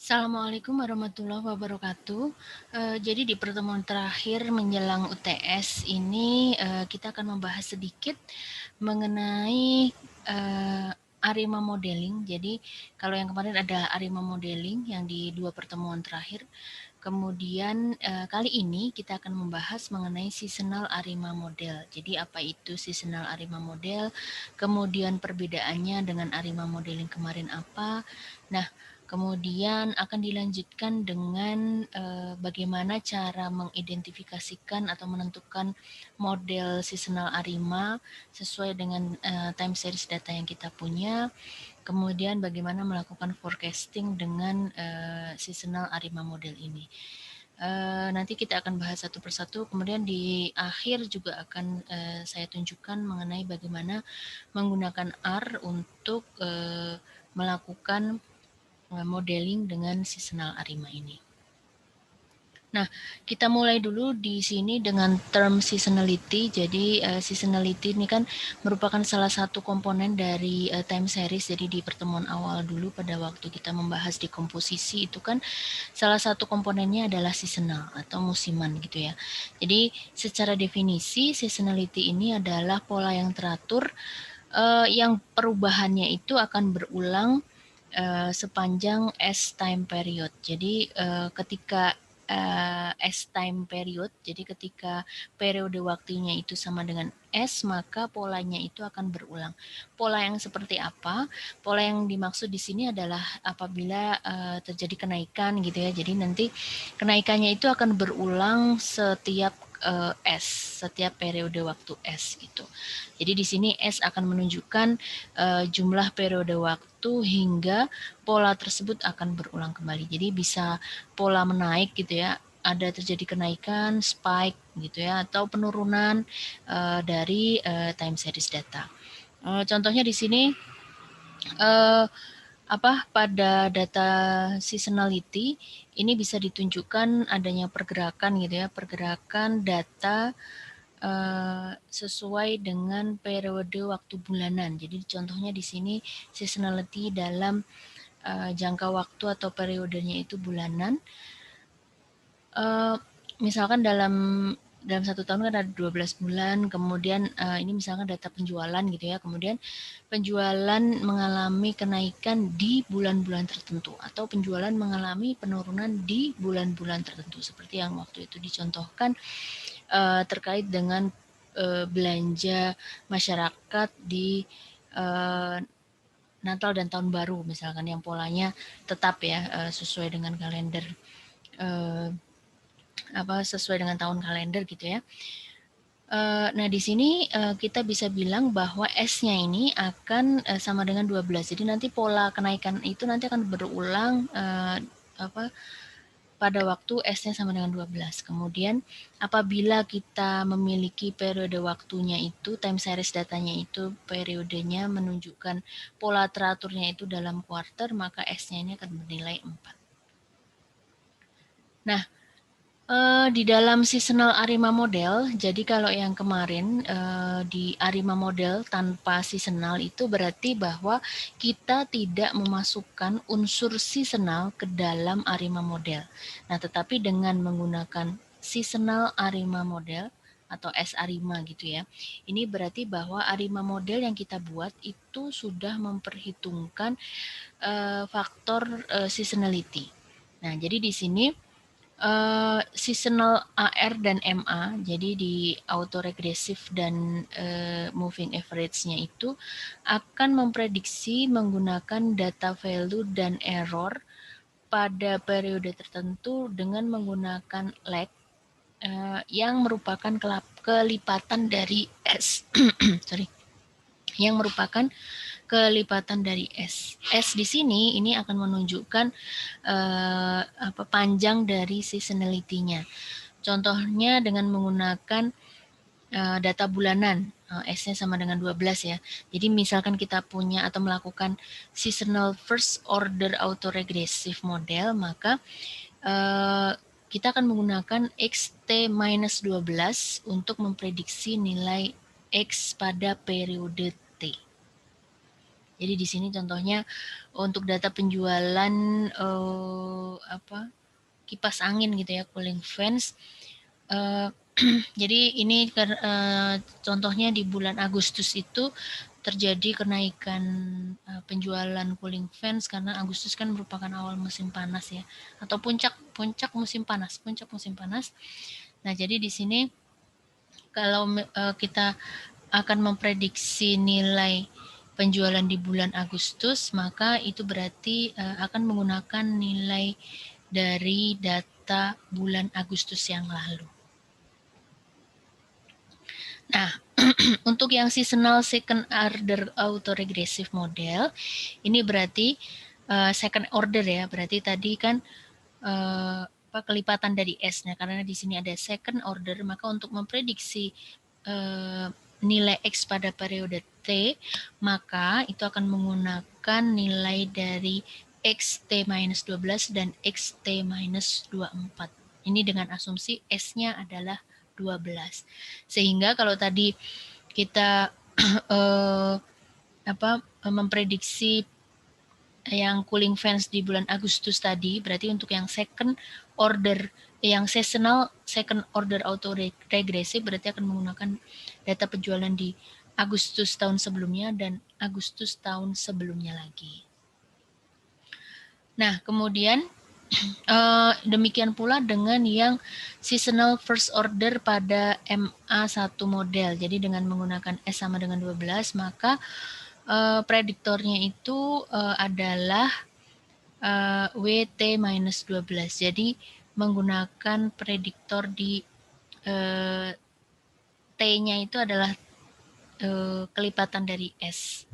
Assalamualaikum warahmatullahi wabarakatuh. Jadi di pertemuan terakhir menjelang UTS ini kita akan membahas sedikit mengenai ARIMA modeling. Jadi kalau yang kemarin ada ARIMA modeling yang di 2 pertemuan terakhir. Kemudian kali ini kita akan membahas mengenai seasonal ARIMA model. Jadi apa itu seasonal ARIMA model? Kemudian perbedaannya dengan ARIMA modeling kemarin apa? Nah, kemudian akan dilanjutkan dengan bagaimana cara mengidentifikasikan atau menentukan model seasonal ARIMA sesuai dengan time series data yang kita punya. Kemudian bagaimana melakukan forecasting dengan seasonal ARIMA model ini. Nanti kita akan bahas satu persatu. Kemudian di akhir juga akan saya tunjukkan mengenai bagaimana menggunakan R untuk melakukan modeling dengan seasonal ARIMA ini. Nah, kita mulai dulu di sini dengan term seasonality. Jadi seasonality ini kan merupakan salah satu komponen dari time series. Jadi di pertemuan awal dulu pada waktu kita membahas di komposisi itu kan salah satu komponennya adalah seasonal atau musiman gitu ya. Jadi secara definisi seasonality ini adalah pola yang teratur yang perubahannya itu akan berulang sepanjang S time period. Jadi ketika S time period, jadi ketika periode waktunya itu sama dengan S, maka polanya itu akan berulang. Pola yang seperti apa? Pola yang dimaksud di sini adalah apabila terjadi kenaikan gitu ya. Jadi nanti kenaikannya itu akan berulang setiap S, setiap periode waktu S gitu. Jadi di sini S akan menunjukkan jumlah periode waktu hingga pola tersebut akan berulang kembali. Jadi bisa pola menaik gitu ya, ada terjadi kenaikan, spike gitu ya, atau penurunan dari time series data. Contohnya di sini pada data seasonality ini bisa ditunjukkan adanya pergerakan gitu ya, pergerakan data sesuai dengan periode waktu bulanan. Jadi contohnya di sini seasonality dalam jangka waktu atau periodenya itu bulanan. Misalkan dalam 1 tahun kan ada 12 bulan, kemudian ini misalkan data penjualan gitu ya, kemudian penjualan mengalami kenaikan di bulan-bulan tertentu atau penjualan mengalami penurunan di bulan-bulan tertentu seperti yang waktu itu dicontohkan terkait dengan belanja masyarakat di Natal dan Tahun Baru misalkan yang polanya tetap ya sesuai dengan kalender sesuai dengan tahun kalender gitu ya. Nah, di sini kita bisa bilang bahwa S-nya ini akan sama dengan 12. Jadi nanti pola kenaikan itu nanti akan berulang pada waktu S-nya sama dengan 12. Kemudian apabila kita memiliki periode waktunya itu, time series datanya itu periodenya menunjukkan pola teraturnya itu dalam kuarter, maka S-nya ini akan bernilai 4. Nah, di dalam seasonal ARIMA model, jadi kalau yang kemarin di ARIMA model tanpa seasonal itu berarti bahwa kita tidak memasukkan unsur seasonal ke dalam ARIMA model. Nah, tetapi dengan menggunakan seasonal ARIMA model atau S-ARIMA gitu ya, ini berarti bahwa ARIMA model yang kita buat itu sudah memperhitungkan faktor seasonality. Nah, jadi di sini seasonal AR dan MA, jadi di autoregressive dan moving average-nya itu akan memprediksi menggunakan data value dan error pada periode tertentu dengan menggunakan lag yang merupakan kelipatan dari S. Sorry. Yang merupakan kelipatan dari S. S di sini ini akan menunjukkan panjang dari seasonality-nya. Contohnya dengan menggunakan data bulanan, S-nya sama dengan 12 ya. Jadi misalkan kita punya atau melakukan seasonal first order autoregressive model, maka kita akan menggunakan XT-12 untuk memprediksi nilai X pada periode T. Jadi di sini contohnya untuk data penjualan kipas angin gitu ya, cooling fans. Jadi ini contohnya di bulan Agustus itu terjadi kenaikan penjualan cooling fans karena Agustus kan merupakan awal musim panas ya, atau puncak musim panas. Nah, jadi di sini kalau kita akan memprediksi nilai penjualan di bulan Agustus, maka itu berarti akan menggunakan nilai dari data bulan Agustus yang lalu. Nah, untuk yang seasonal second order autoregressive model, ini berarti second order ya, berarti tadi kan kelipatan dari S-nya, karena di sini ada second order, maka untuk memprediksi nilai X pada periode T, maka itu akan menggunakan nilai dari XT minus 12 dan XT minus 24. Ini dengan asumsi S-nya adalah 12. Sehingga kalau tadi kita memprediksi yang cooling fans di bulan Agustus tadi, berarti untuk yang second order, yang seasonal second order auto regressive berarti akan menggunakan data penjualan di Agustus tahun sebelumnya dan Agustus tahun sebelumnya lagi. Nah, kemudian demikian pula dengan yang seasonal first order pada MA1 model. Jadi dengan menggunakan S sama dengan 12, maka prediktornya itu adalah WT minus 12. Jadi menggunakan prediktor di T-nya itu adalah kelipatan dari S.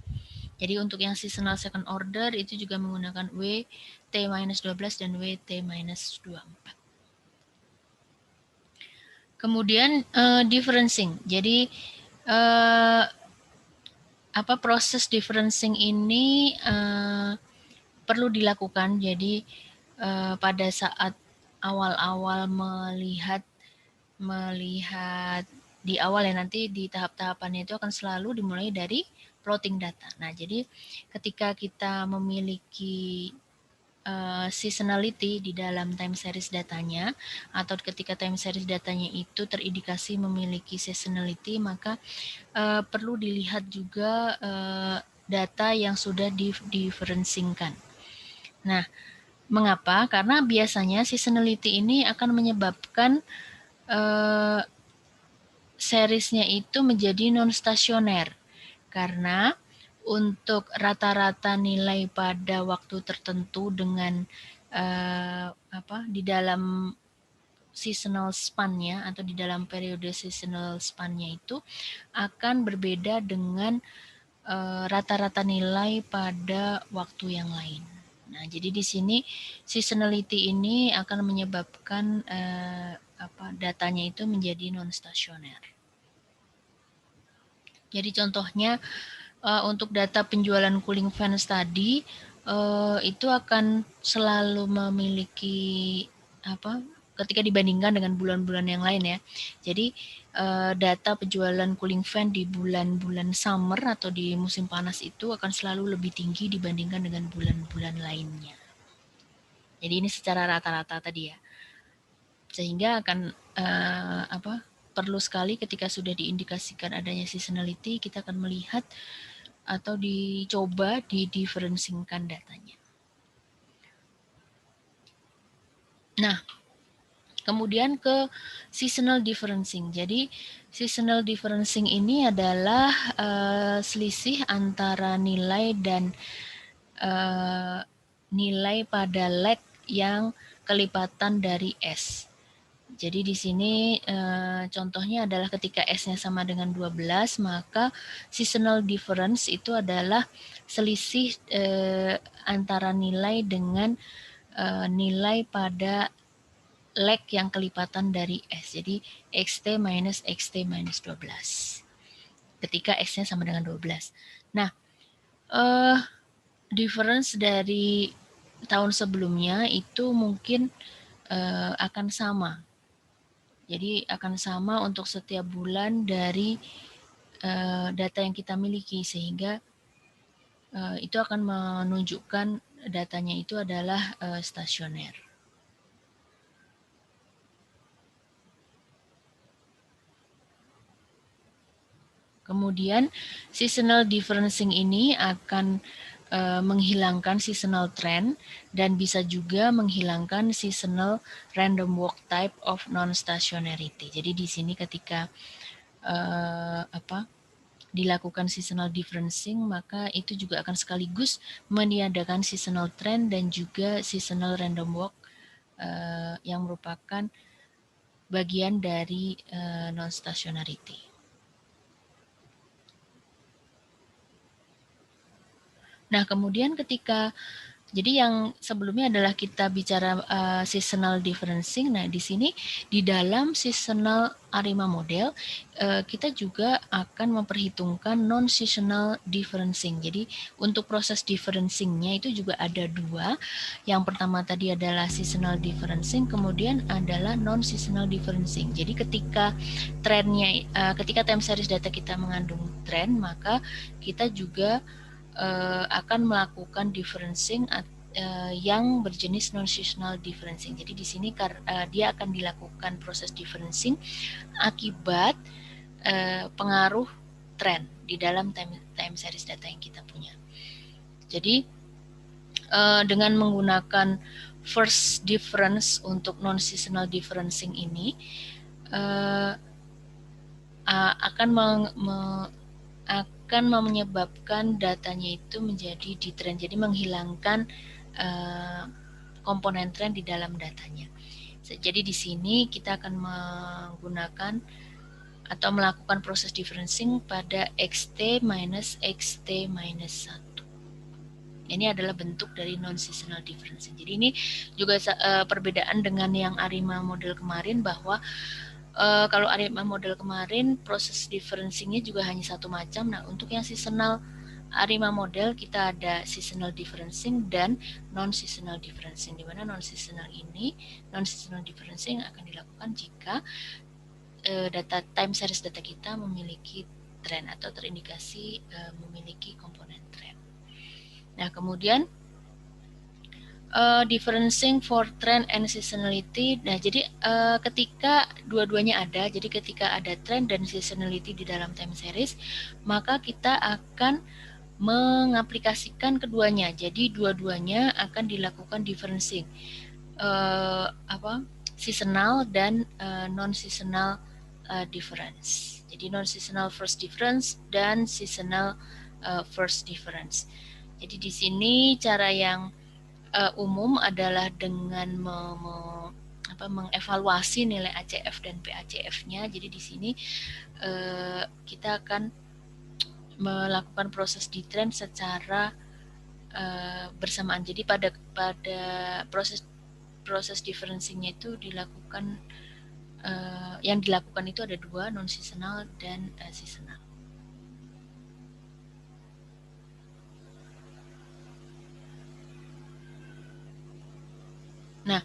Jadi untuk yang seasonal second order itu juga menggunakan WT minus 12 dan WT minus 24. Kemudian differencing. Jadi proses differencing ini perlu dilakukan. Jadi pada saat awal-awal melihat di awal ya, nanti di tahap-tahapannya itu akan selalu dimulai dari plotting data. Nah, jadi ketika kita memiliki seasonality di dalam time series datanya, atau ketika time series datanya itu terindikasi memiliki seasonality, maka perlu dilihat juga data yang sudah diferencingkan. Nah, mengapa? Karena biasanya seasonality ini akan menyebabkan seriesnya itu menjadi non-stasioner. Karena untuk rata-rata nilai pada waktu tertentu dengan di dalam seasonal span-nya atau di dalam periode seasonal span-nya itu akan berbeda dengan rata-rata nilai pada waktu yang lain. Nah, jadi di sini seasonality ini akan menyebabkan datanya itu menjadi non-stasioner. Jadi contohnya untuk data penjualan cooling fans tadi itu akan selalu memiliki ketika dibandingkan dengan bulan-bulan yang lain ya. Jadi data penjualan cooling fan di bulan-bulan summer atau di musim panas itu akan selalu lebih tinggi dibandingkan dengan bulan-bulan lainnya. Jadi ini secara rata-rata tadi ya. Sehingga akan perlu sekali ketika sudah diindikasikan adanya seasonality, kita akan melihat atau dicoba diferencingkan datanya. Nah, kemudian ke seasonal differencing. Jadi seasonal differencing ini adalah selisih antara nilai dan nilai pada lag yang kelipatan dari S. Jadi di sini contohnya adalah ketika S-nya sama dengan 12, maka seasonal difference itu adalah selisih antara nilai dengan nilai pada lag yang kelipatan dari S. Jadi XT minus XT minus 12. Ketika S-nya sama dengan 12. Nah, difference dari tahun sebelumnya itu mungkin akan sama. Jadi akan sama untuk setiap bulan dari data yang kita miliki, sehingga itu akan menunjukkan datanya itu adalah stasioner. Kemudian seasonal differencing ini akan menghilangkan seasonal trend dan bisa juga menghilangkan seasonal random walk type of non-stationarity. Jadi di sini ketika dilakukan seasonal differencing, maka itu juga akan sekaligus meniadakan seasonal trend dan juga seasonal random walk yang merupakan bagian dari non-stationarity. Nah, kemudian ketika jadi yang sebelumnya adalah kita bicara seasonal differencing. Nah, di sini di dalam seasonal ARIMA model kita juga akan memperhitungkan non-seasonal differencing. Jadi untuk proses differencingnya itu juga ada dua. Yang pertama tadi adalah seasonal differencing, kemudian adalah non-seasonal differencing. Jadi ketika trennya, ketika time series data kita mengandung tren, maka kita juga akan melakukan differencing yang berjenis non-seasonal differencing. Jadi di sini dia akan dilakukan proses differencing akibat pengaruh tren di dalam time series data yang kita punya. Jadi dengan menggunakan first difference untuk non-seasonal differencing ini akan menyebabkan datanya itu menjadi di trend, jadi menghilangkan komponen trend di dalam datanya. Jadi di sini kita akan menggunakan atau melakukan proses differencing pada xt minus xt minus 1. Ini adalah bentuk dari non-seasonal differencing. Jadi ini juga perbedaan dengan yang ARIMA model kemarin, bahwa kalau ARIMA model kemarin proses differencingnya juga hanya satu macam. Nah, untuk yang seasonal ARIMA model kita ada seasonal differencing dan non-seasonal differencing, di mana non-seasonal differencing akan dilakukan jika data time series data kita memiliki tren atau terindikasi memiliki komponen tren. Nah, kemudian differencing for trend and seasonality. Nah, jadi ketika dua-duanya ada, jadi ketika ada trend dan seasonality di dalam time series, maka kita akan mengaplikasikan keduanya. Jadi dua-duanya akan dilakukan differencing, seasonal dan non-seasonal difference. Jadi non-seasonal first difference dan seasonal first difference. Jadi di sini cara yang umum adalah dengan mengevaluasi nilai ACF dan PACF-nya. Jadi di sini kita akan melakukan proses di trend secara bersamaan. Jadi pada proses differencing-nya itu dilakukan yang dilakukan itu ada dua, non seasonal dan seasonal. Nah,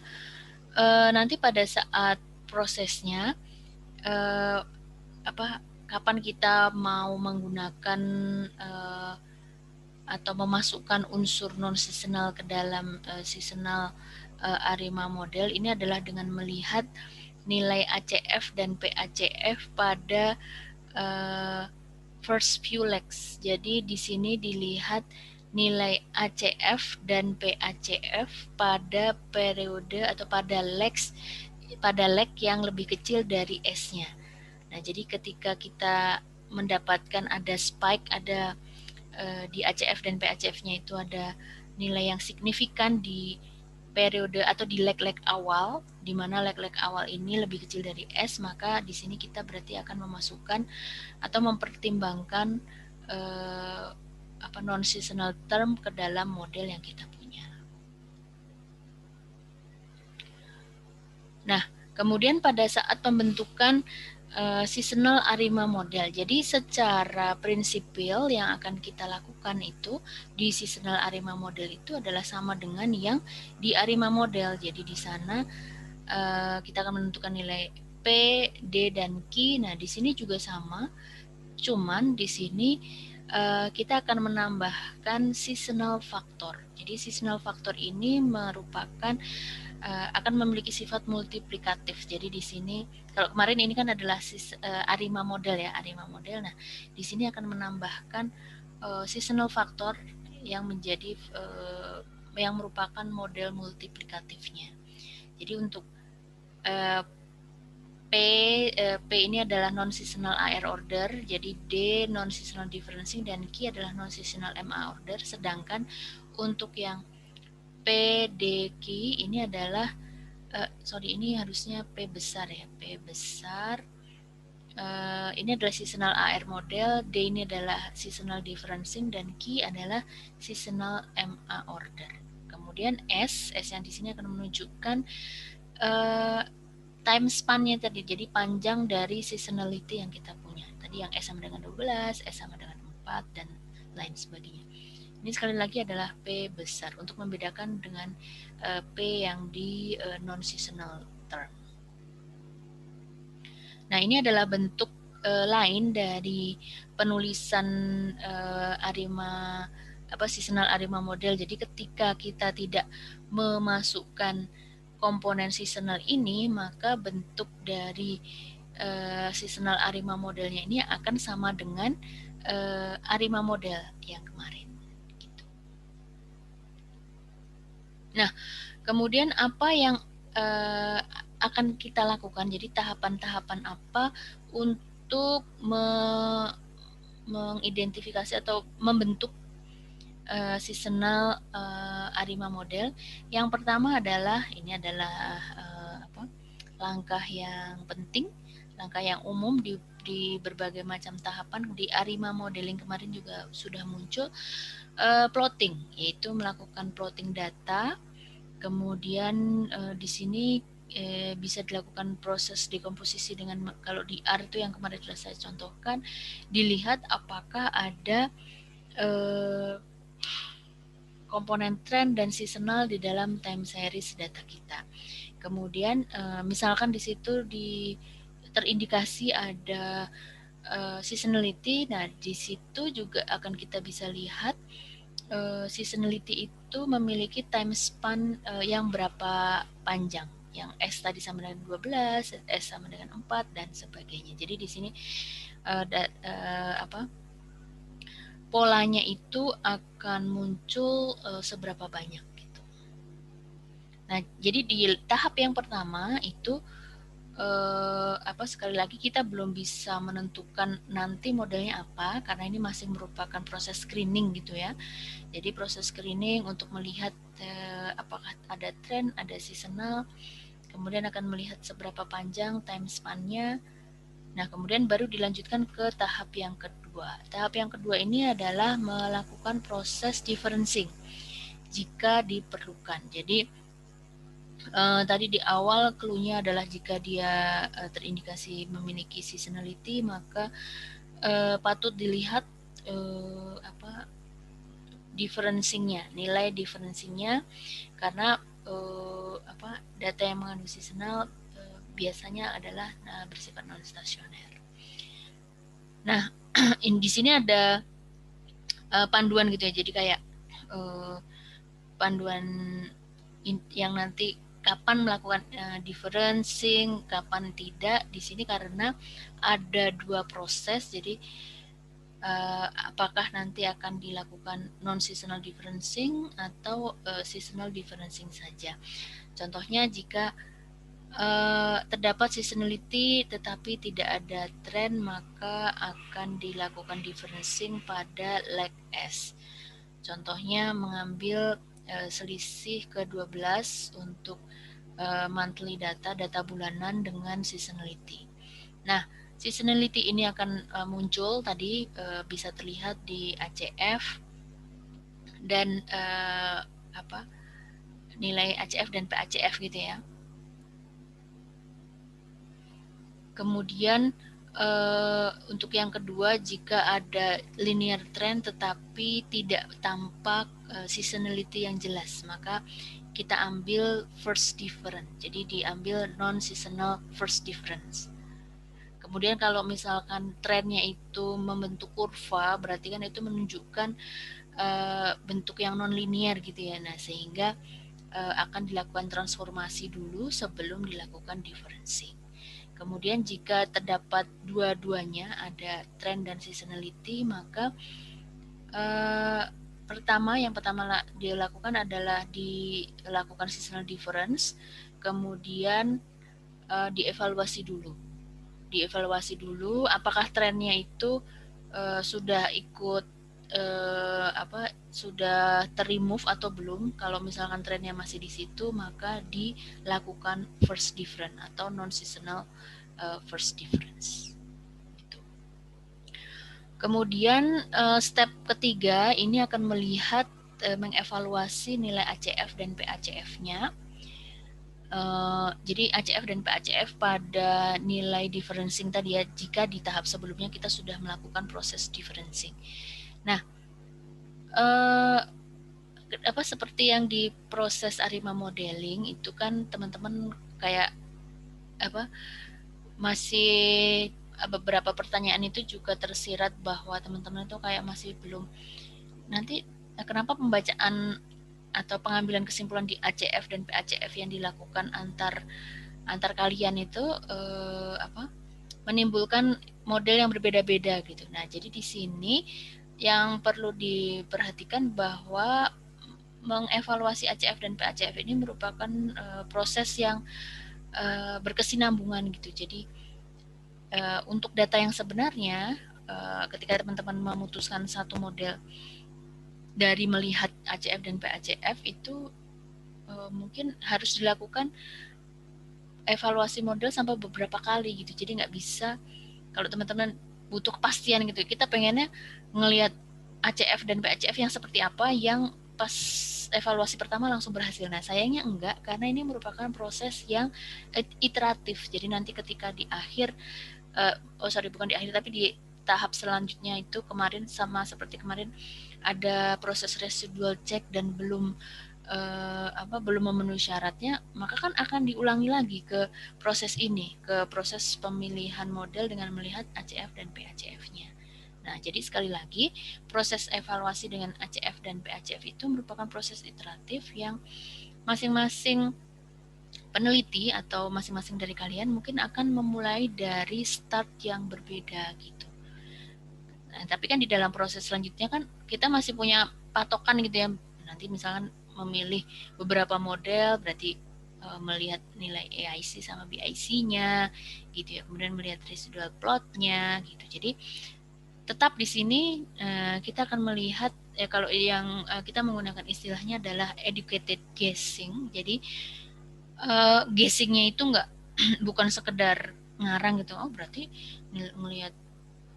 nanti pada saat prosesnya kapan kita mau menggunakan atau memasukkan unsur non seasonal ke dalam seasonal ARIMA model, ini adalah dengan melihat nilai ACF dan PACF pada first few legs. Jadi di sini dilihat nilai ACF dan PACF pada periode atau pada leg yang lebih kecil dari S-nya. Nah, jadi ketika kita mendapatkan ada spike, ada di ACF dan PACF-nya itu ada nilai yang signifikan di periode atau di leg-leg awal, di mana leg-leg awal ini lebih kecil dari S, maka di sini kita berarti akan memasukkan atau mempertimbangkan non-seasonal term ke dalam model yang kita punya. Nah, kemudian pada saat pembentukan seasonal ARIMA model, jadi secara prinsipil yang akan kita lakukan itu di seasonal ARIMA model itu adalah sama dengan yang di ARIMA model. Jadi di sana kita akan menentukan nilai P, D, dan Q. Nah, di sini juga sama, cuman di sini kita akan menambahkan seasonal factor. Jadi seasonal factor ini merupakan akan memiliki sifat multiplikatif. Jadi di sini kalau kemarin ini kan adalah ARIMA model ya, ARIMA model. Nah, di sini akan menambahkan seasonal factor yang menjadi yang merupakan model multiplikatifnya. Jadi untuk P ini adalah non-seasonal AR order, jadi D non-seasonal differencing dan Q adalah non-seasonal MA order, sedangkan untuk yang P, D, Q ini adalah ini harusnya P besar ya, P besar. Ini adalah seasonal AR model, D ini adalah seasonal differencing dan Q adalah seasonal MA order. Kemudian S yang di sini akan menunjukkan time span-nya tadi, jadi panjang dari seasonality yang kita punya. Tadi yang S sama dengan 12, S sama dengan 4, dan lain sebagainya. Ini sekali lagi adalah P besar untuk membedakan dengan P yang di non-seasonal term. Nah, ini adalah bentuk lain dari penulisan ARIMA seasonal ARIMA model. Jadi ketika kita tidak memasukkan komponen seasonal ini, maka bentuk dari seasonal ARIMA modelnya ini akan sama dengan ARIMA model yang kemarin. Gitu. Nah, kemudian apa yang akan kita lakukan? Jadi tahapan-tahapan apa untuk mengidentifikasi atau membentuk seasonal ARIMA model? Yang pertama adalah ini adalah langkah yang penting, langkah yang umum di berbagai macam tahapan. Di ARIMA modeling kemarin juga sudah muncul plotting, yaitu melakukan plotting data. Kemudian di sini bisa dilakukan proses dekomposisi dengan, kalau di R itu yang kemarin sudah saya contohkan, dilihat apakah ada komponen trend dan seasonal di dalam time series data kita. Kemudian misalkan di situ terindikasi ada seasonality, nah di situ juga akan kita bisa lihat seasonality itu memiliki time span yang berapa panjang. Yang S tadi sama dengan 12, S sama dengan 4 dan sebagainya. Jadi di sini polanya itu akan muncul seberapa banyak gitu. Nah, jadi di tahap yang pertama itu sekali lagi kita belum bisa menentukan nanti modelnya apa, karena ini masih merupakan proses screening gitu ya. Jadi proses screening untuk melihat apakah ada trend, ada seasonal, kemudian akan melihat seberapa panjang time span-nya. Nah, kemudian baru dilanjutkan ke tahap yang kedua. Tahap yang kedua ini adalah melakukan proses differencing jika diperlukan. Jadi tadi di awal clue-nya adalah jika dia terindikasi memiliki seasonality, maka patut dilihat differencing-nya, nilai differencing-nya, karena data yang mengandung seasonal biasanya adalah bersifat non stasioner. Nah, di sini ada panduan gitu ya, jadi kayak panduan yang nanti kapan melakukan differencing, kapan tidak. Di sini karena ada dua proses, jadi apakah nanti akan dilakukan non-seasonal differencing atau seasonal differencing saja. Contohnya jika terdapat seasonality tetapi tidak ada trend, maka akan dilakukan differencing pada leg S. Contohnya mengambil selisih ke-12 untuk monthly data bulanan dengan seasonality. Nah, seasonality ini akan muncul tadi bisa terlihat di ACF dan nilai ACF dan PACF gitu ya. Kemudian untuk yang kedua, jika ada linear trend tetapi tidak tampak seasonality yang jelas, maka kita ambil first difference. Jadi diambil non-seasonal first difference. Kemudian kalau misalkan trennya itu membentuk kurva, berarti kan itu menunjukkan bentuk yang non-linear gitu ya. Nah, sehingga akan dilakukan transformasi dulu sebelum dilakukan differencing. Kemudian jika terdapat dua-duanya, ada trend dan seasonality, maka yang pertama dilakukan adalah dilakukan seasonal difference, kemudian dievaluasi dulu apakah trennya itu sudah ikut sudah terremove atau belum. Kalau misalkan trennya masih di situ, maka dilakukan first difference atau non seasonal first difference. Kemudian step ketiga ini akan melihat mengevaluasi nilai ACF dan PACF-nya. Jadi ACF dan PACF pada nilai differencing tadi ya, jika di tahap sebelumnya kita sudah melakukan proses differencing. Nah, seperti yang di proses ARIMA modeling itu kan teman-teman kayak masih beberapa pertanyaan itu juga tersirat bahwa teman-teman itu kayak masih belum, nanti kenapa pembacaan atau pengambilan kesimpulan di ACF dan PACF yang dilakukan antar kalian itu menimbulkan model yang berbeda-beda gitu. Nah, jadi di sini yang perlu diperhatikan bahwa mengevaluasi ACF dan PACF ini merupakan proses yang berkesinambungan gitu. Jadi untuk data yang sebenarnya, ketika teman-teman memutuskan satu model dari melihat ACF dan PACF itu mungkin harus dilakukan evaluasi model sampai beberapa kali gitu. Jadi nggak bisa, kalau teman-teman butuh kepastian gitu, kita pengennya ngelihat ACF dan PACF yang seperti apa yang pas evaluasi pertama langsung berhasil. Nah, sayangnya enggak, karena ini merupakan proses yang iteratif. Jadi nanti ketika di akhir, bukan di akhir, tapi di tahap selanjutnya itu kemarin sama seperti kemarin ada proses residual check dan belum memenuhi syaratnya, maka kan akan diulangi lagi ke proses ini, ke proses pemilihan model dengan melihat ACF dan PACF-nya. Nah, jadi sekali lagi, proses evaluasi dengan ACF dan PACF itu merupakan proses iteratif yang masing-masing peneliti atau masing-masing dari kalian mungkin akan memulai dari start yang berbeda gitu. Nah, tapi kan di dalam proses selanjutnya kan kita masih punya patokan gitu ya. Nanti misalkan memilih beberapa model, berarti melihat nilai AIC sama BIC-nya gitu ya. Kemudian melihat residual plot-nya gitu. Jadi tetap di sini kita akan melihat kalau yang kita menggunakan istilahnya adalah educated guessing. Jadi guessing-nya itu enggak bukan sekedar ngarang gitu. Oh, berarti melihat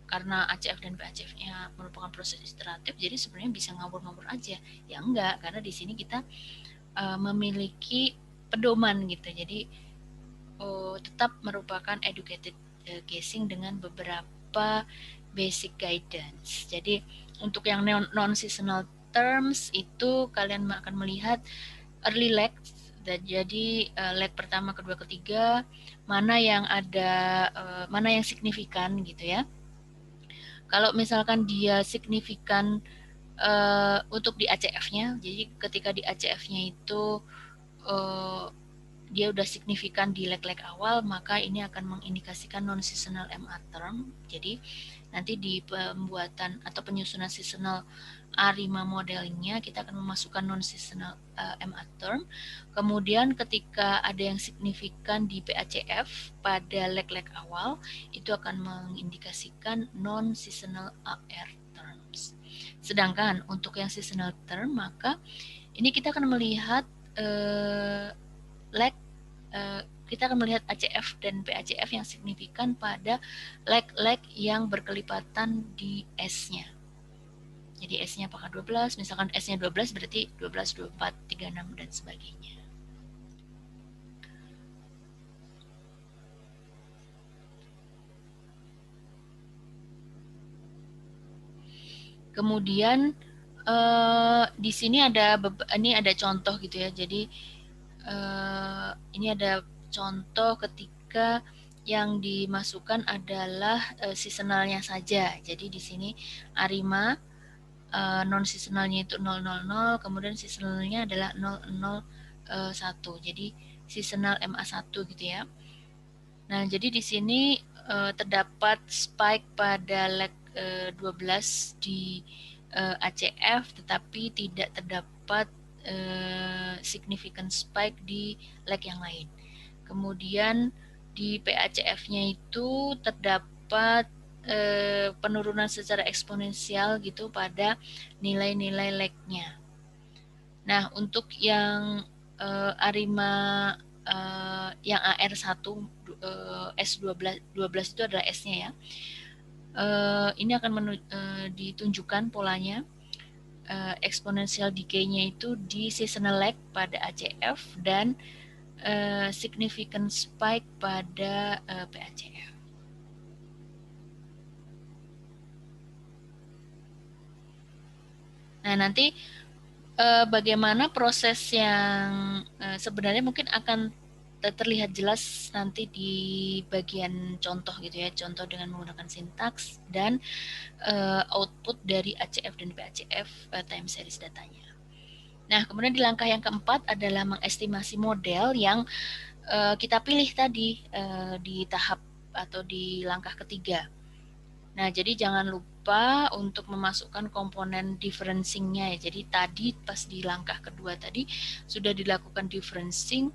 karena ACF dan PACF-nya merupakan proses iteratif, jadi sebenarnya bisa ngawur-ngawur aja. Ya enggak, karena di sini kita memiliki pedoman gitu. Jadi tetap merupakan educated guessing dengan beberapa basic guidance. Jadi untuk yang non-seasonal terms itu kalian akan melihat early lag. Jadi lag pertama, kedua, ketiga, mana yang signifikan gitu ya. Kalau misalkan dia signifikan untuk di ACF-nya, jadi ketika di ACF-nya itu dia udah signifikan di leg-leg awal, maka ini akan mengindikasikan non-seasonal MA term. Jadi nanti di pembuatan atau penyusunan seasonal ARIMA modelingnya kita akan memasukkan non-seasonal MA term. Kemudian ketika ada yang signifikan di PACF pada leg-leg awal, itu akan mengindikasikan non-seasonal AR terms. Sedangkan untuk yang seasonal term, maka ini kita akan melihat lag, kita akan melihat ACF dan PACF yang signifikan pada lag-lag yang berkelipatan di S-nya. Jadi S-nya apakah 12, misalkan S-nya 12 berarti 12, 24, 36 dan sebagainya. Kemudian di sini ada contoh gitu ya. Jadi ini ada contoh ketika yang dimasukkan adalah seasonalnya saja. Jadi di sini Arima non seasonalnya itu 000, kemudian seasonalnya adalah 001. Jadi seasonal MA1 gitu ya. Nah, jadi di sini terdapat spike pada leg 12 di ACF, tetapi tidak terdapat significant spike di leg yang lain. Kemudian di PACF-nya itu terdapat penurunan secara eksponensial gitu pada nilai-nilai leg-nya. Nah, untuk yang Arima yang AR1 S12 itu adalah S-nya ya. Ini akan ditunjukkan polanya. Exponential decay-nya itu di seasonal lag pada ACF dan significant spike pada PACF. Nah, nanti bagaimana proses yang sebenarnya mungkin akan terlihat jelas nanti di bagian contoh gitu ya, contoh dengan menggunakan sintaks dan output dari ACF dan PACF time series datanya. Nah, kemudian di langkah yang keempat adalah mengestimasi model yang kita pilih tadi di tahap atau di langkah ketiga. Nah, jadi jangan lupa untuk memasukkan komponen differencing-nya ya. Jadi tadi pas di langkah kedua tadi sudah dilakukan differencing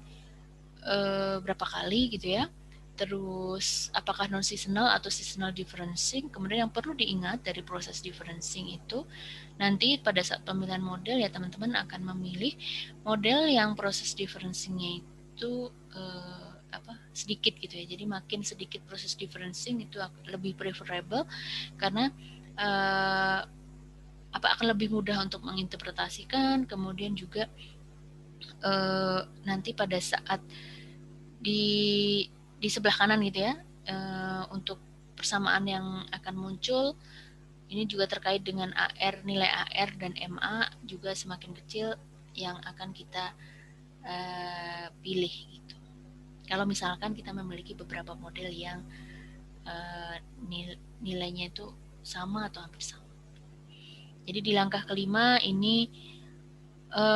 berapa kali gitu ya. Terus apakah non seasonal atau seasonal differencing. Kemudian yang perlu diingat dari proses differencing itu nanti pada saat pemilihan model ya teman-teman akan memilih model yang proses differencing-nya itu sedikit gitu ya. Jadi makin sedikit proses differencing itu lebih preferable karena akan lebih mudah untuk menginterpretasikan. Kemudian juga nanti pada saat di sebelah kanan gitu ya untuk persamaan yang akan muncul ini juga terkait dengan AR, nilai AR dan MA juga semakin kecil yang akan kita pilih gitu. Kalau misalkan kita memiliki beberapa model yang nilainya itu sama atau hampir sama. Jadi di langkah kelima ini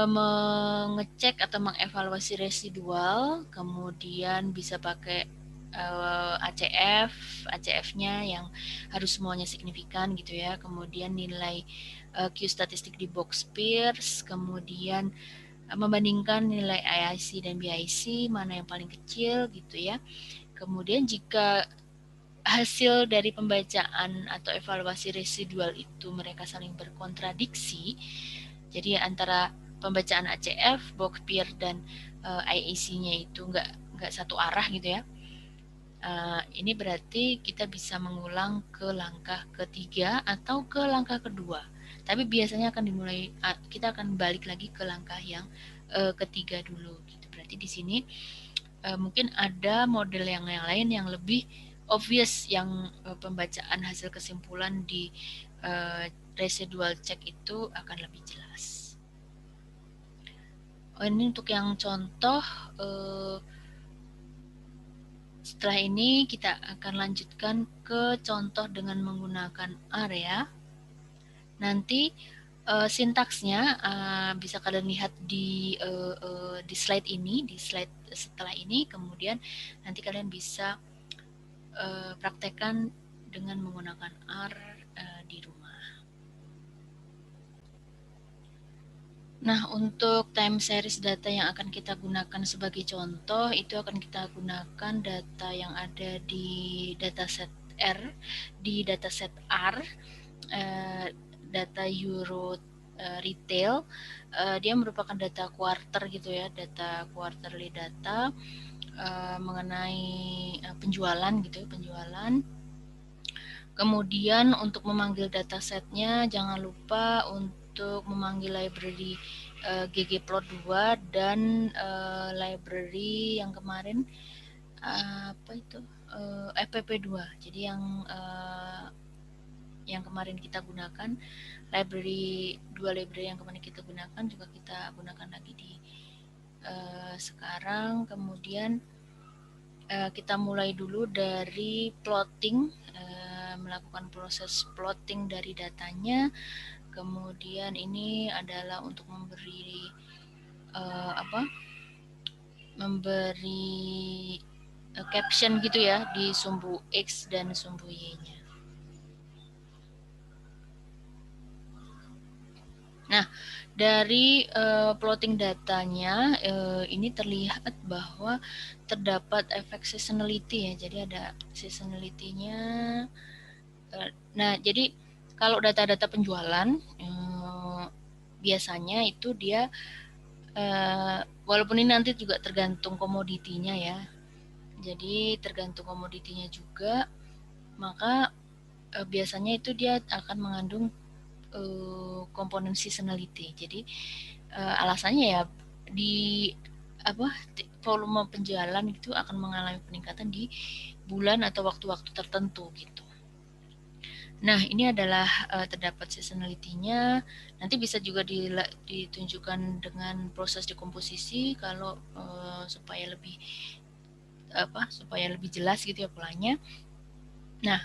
mengecek atau mengevaluasi residual, kemudian bisa pakai ACF-nya yang harus semuanya signifikan gitu ya. Kemudian nilai Q statistik di box Peirce, kemudian membandingkan nilai IIC dan BIC mana yang paling kecil gitu ya. Kemudian jika hasil dari pembacaan atau evaluasi residual itu mereka saling berkontradiksi, jadi antara pembacaan ACF, box Peirce dan IIC-nya itu nggak satu arah gitu ya. Ini berarti kita bisa mengulang ke langkah ketiga atau ke langkah kedua. Tapi biasanya akan dimulai, kita akan balik lagi ke langkah yang ketiga dulu. Gitu. Berarti di sini mungkin ada model yang lain yang lebih obvious yang pembacaan hasil kesimpulan di residual check itu akan lebih jelas. Ini untuk yang contoh. Setelah ini kita akan lanjutkan ke contoh dengan menggunakan area. Nanti sintaksnya bisa kalian lihat di slide ini, di slide setelah ini. Kemudian nanti kalian bisa praktekkan dengan menggunakan R di rumah. Nah, untuk time series data yang akan kita gunakan sebagai contoh, itu akan kita gunakan data yang ada di dataset R, di dataset R, data Euro retail. Dia merupakan data quarter gitu ya, data quarterly data mengenai penjualan gitu, penjualan. Kemudian untuk memanggil datasetnya jangan lupa untuk memanggil library ggplot2 dan library yang kemarin apa itu fpp2. Jadi yang kemarin kita gunakan dua library yang kemarin kita gunakan juga kita gunakan lagi di sekarang. Kemudian kita mulai dulu dari plotting, melakukan proses plotting dari datanya. Kemudian ini adalah untuk memberi caption gitu ya di sumbu X dan sumbu Y-nya. Nah, dari plotting datanya ini terlihat bahwa terdapat efek seasonality ya. Jadi ada seasonality-nya. Nah, jadi kalau data-data penjualan biasanya itu dia walaupun ini nanti juga tergantung komoditinya ya. Jadi tergantung komoditinya juga, maka biasanya itu dia akan mengandung komponen seasonality. Jadi alasannya ya di volume penjualan itu akan mengalami peningkatan di bulan atau waktu-waktu tertentu gitu. Nah, ini adalah terdapat seasonality-nya. Nanti bisa juga ditunjukkan dengan proses dekomposisi kalau supaya lebih jelas gitu ya polanya. Nah,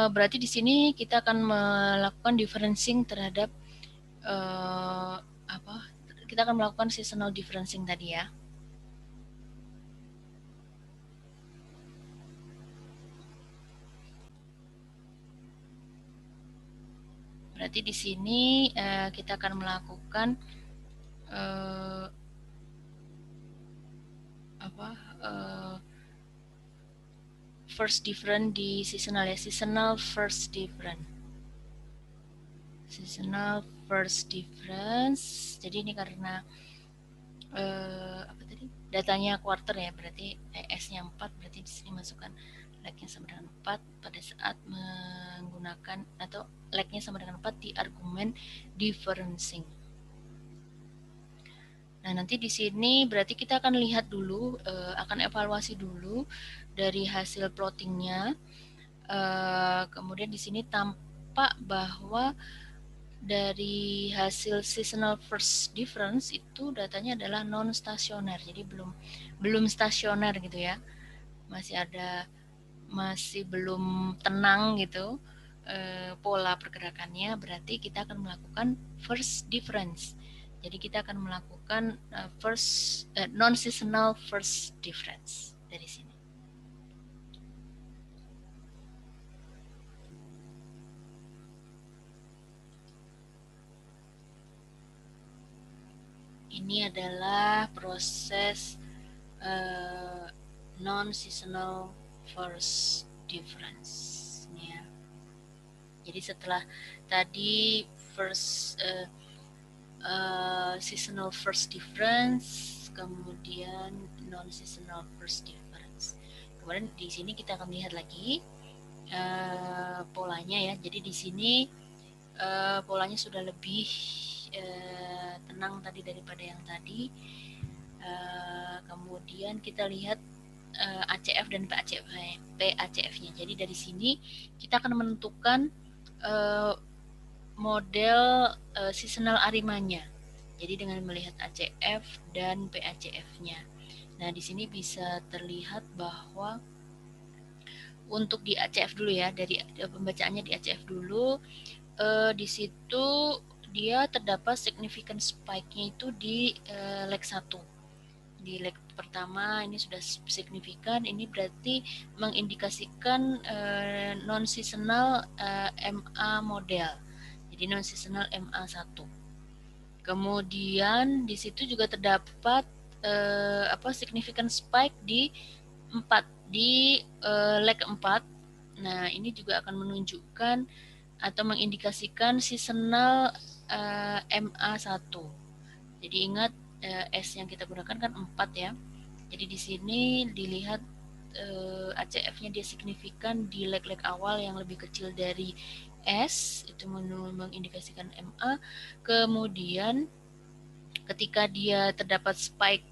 berarti di sini kita akan melakukan differencing terhadap kita akan melakukan seasonal differencing tadi ya. Berarti di sini kita akan melakukan first difference di seasonal ya, seasonal first difference. Seasonal first difference. Jadi ini karena datanya quarter ya, berarti S-nya 4, berarti di sini masukkan lag-nya sama dengan 4 pada saat menggunakan atau lag-nya sama dengan 4 di argumen differencing. Nah, nanti di sini berarti kita akan lihat dulu, akan evaluasi dulu dari hasil plottingnya. Kemudian di sini tampak bahwa dari hasil seasonal first difference itu datanya adalah non stasioner, jadi belum stasioner gitu ya, masih belum tenang gitu pola pergerakannya. Berarti kita akan melakukan first difference. Jadi kita akan melakukan non seasonal first difference dari sini. Ini adalah proses non-seasonal first difference. Ya. Jadi setelah tadi seasonal first difference, kemudian non-seasonal first difference. Kemudian di sini kita akan lihat lagi polanya ya. Jadi di sini polanya sudah lebih tenang tadi daripada yang tadi. Kemudian kita lihat ACF dan PACF-nya. Jadi dari sini kita akan menentukan model seasonal arimanya. Jadi dengan melihat ACF dan PACF-nya. Nah, di sini bisa terlihat bahwa untuk di ACF dulu ya, dari pembacaannya di ACF dulu, di situ dia terdapat significant spike-nya itu di leg 1. Di leg pertama ini sudah signifikan, ini berarti mengindikasikan non-seasonal MA model. Jadi non-seasonal MA1. Kemudian di situ juga terdapat significant spike di 4 di leg 4. Nah, ini juga akan menunjukkan atau mengindikasikan seasonal MA1. Jadi ingat S yang kita gunakan kan 4 ya. Jadi di sini dilihat ACF-nya dia signifikan di leg-leg awal yang lebih kecil dari S, itu mengindikasikan MA. Kemudian ketika dia terdapat spike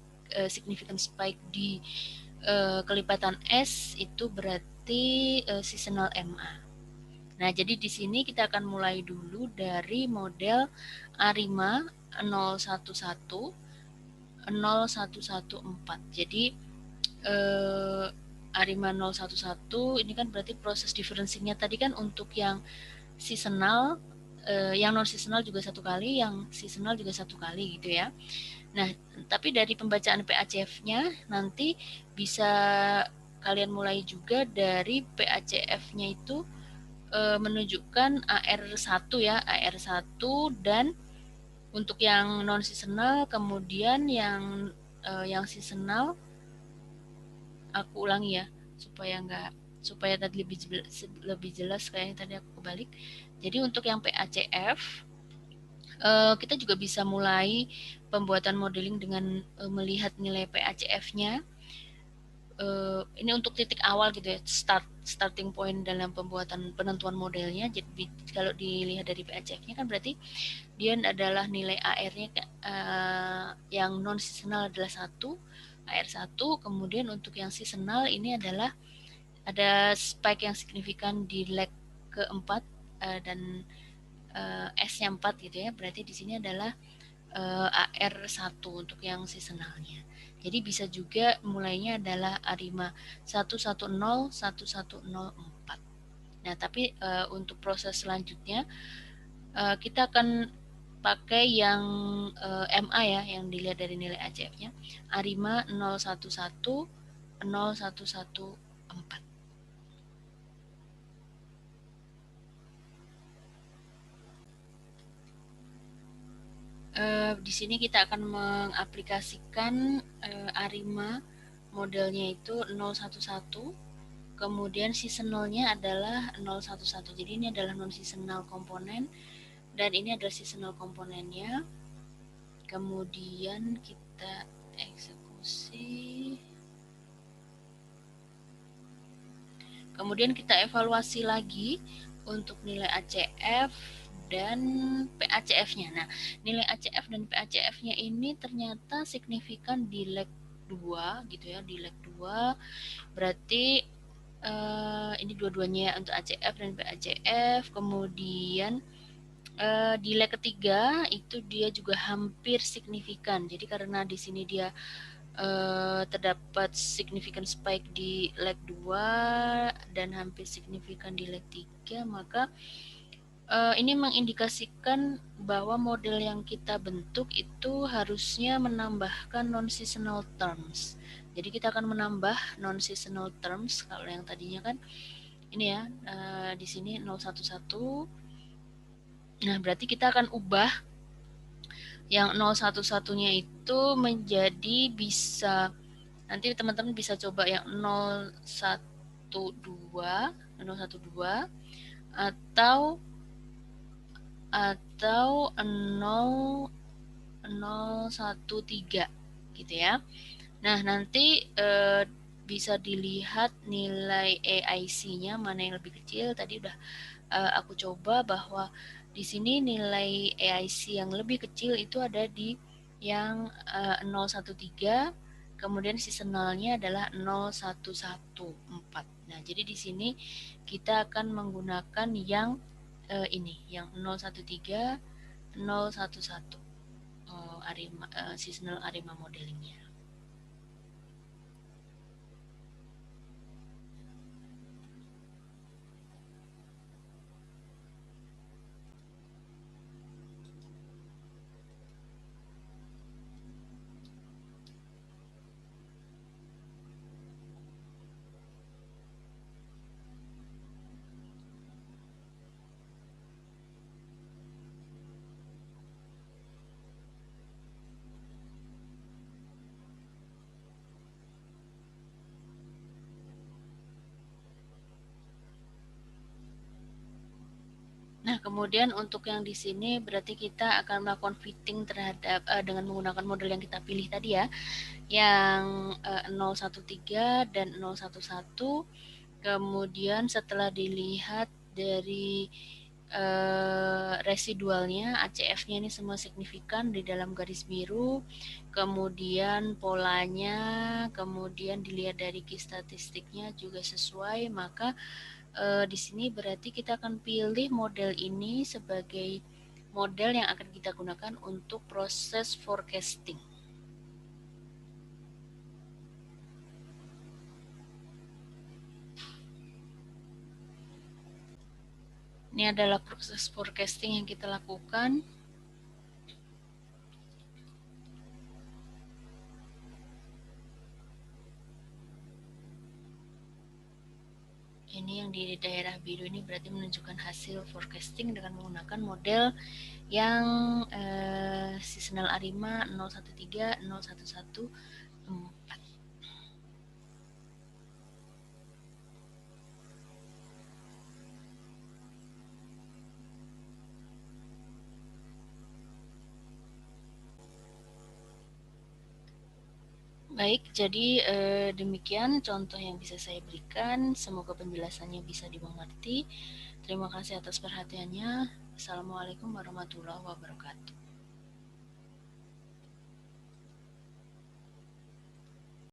significant spike di kelipatan S, itu berarti seasonal MA. Nah, jadi di sini kita akan mulai dulu dari model ARIMA 011 0114. Jadi ARIMA 011 ini kan berarti proses differencingnya tadi kan untuk yang seasonal, yang non seasonal juga 1 kali, yang seasonal juga 1 kali gitu ya. Nah, tapi dari pembacaan PACF-nya nanti bisa kalian mulai juga dari PACF-nya itu menunjukkan AR1 ya, AR1, dan untuk yang non seasonal, kemudian yang seasonal, aku ulangi ya supaya tadi lebih jelas kayak yang tadi aku kebalik. Jadi untuk yang PACF kita juga bisa mulai pembuatan modeling dengan melihat nilai PACF-nya. Ini untuk titik awal gitu ya, starting point dalam pembuatan penentuan modelnya. Jadi kalau dilihat dari PACF-nya kan berarti dia adalah nilai AR-nya yang non seasonal adalah 1, AR1, kemudian untuk yang seasonal ini adalah ada spike yang signifikan di leg keempat dan S-nya 4 gitu ya. Berarti di sini adalah AR1 untuk yang seasonalnya. Jadi bisa juga mulainya adalah ARIMA 110 1104. Nah, tapi untuk proses selanjutnya kita akan pakai yang MA ya, yang dilihat dari nilai ACF-nya, ARIMA 011 0114. Di sini kita akan mengaplikasikan ARIMA modelnya itu 011, kemudian seasonalnya adalah 011. Jadi ini adalah non seasonal komponen dan ini adalah seasonal komponennya. Kemudian kita eksekusi. Kemudian kita evaluasi lagi untuk nilai ACF dan PACF-nya. Nah, nilai ACF dan PACF-nya ini ternyata signifikan di leg 2 gitu ya, di leg 2. Berarti ini dua-duanya untuk ACF dan PACF. Kemudian di leg ketiga itu dia juga hampir signifikan. Jadi karena di sini dia terdapat signifikan spike di leg 2 dan hampir signifikan di leg 3, maka ini mengindikasikan bahwa model yang kita bentuk itu harusnya menambahkan non-seasonal terms. Jadi kita akan menambah non-seasonal terms. Kalau yang tadinya kan ini ya, di sini 011. Nah, berarti kita akan ubah yang 011-nya itu menjadi bisa, nanti teman-teman bisa coba yang 012 atau 013 gitu ya. Nah, nanti bisa dilihat nilai AIC-nya mana yang lebih kecil. Tadi udah aku coba bahwa di sini nilai AIC yang lebih kecil itu ada di yang 013, kemudian seasonalnya adalah 0114. Nah, jadi di sini kita akan menggunakan yang ini, yang 013 011 ARIMA, seasonal ARIMA modelingnya. Nah, kemudian untuk yang di sini berarti kita akan melakukan fitting terhadap dengan menggunakan model yang kita pilih tadi ya, yang 013 dan 011. Kemudian setelah dilihat dari residualnya, ACF-nya ini semua signifikan di dalam garis biru, kemudian polanya, kemudian dilihat dari key statistiknya juga sesuai, maka di sini berarti kita akan pilih model ini sebagai model yang akan kita gunakan untuk proses forecasting. Ini adalah proses forecasting yang kita lakukan. Ini yang di daerah biru ini berarti menunjukkan hasil forecasting dengan menggunakan model yang seasonal ARIMA 013, 0114. Baik, jadi demikian contoh yang bisa saya berikan. Semoga penjelasannya bisa dimengerti. Terima kasih atas perhatiannya. Assalamualaikum warahmatullahi wabarakatuh.